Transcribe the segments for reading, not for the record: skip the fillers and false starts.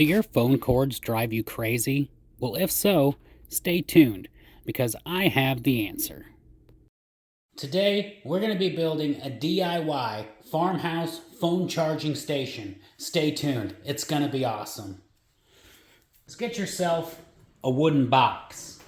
Do your phone cords drive you crazy? Well, if so, stay tuned, because I have the answer. Today, we're going to be building a DIY farmhouse phone charging station. Stay tuned, it's going to be awesome. Let's get yourself a wooden box.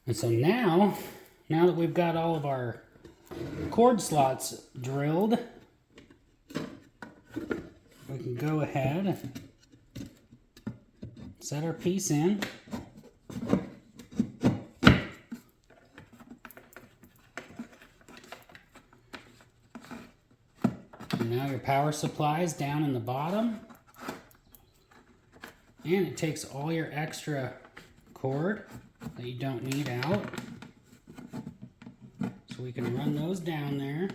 And so now that we've got all of our cord slots drilled, we can go ahead and set our piece in. And now your power supply is down in the bottom. And it takes all your extra cord that you don't need out. So we can run those down there.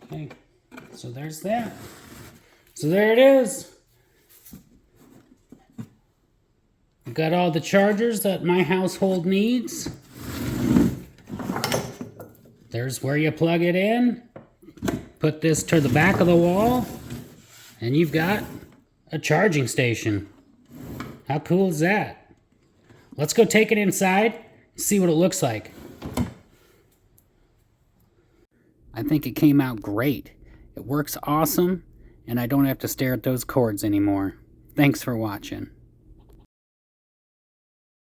Okay, so there's that. So there it is. I've got all the chargers that my household needs. There's where you plug it in. Put this to the back of the wall, and you've got a charging station. How cool is that? Let's go take it inside and see what it looks like. I think it came out great. It works awesome, and I don't have to stare at those cords anymore. Thanks for watching.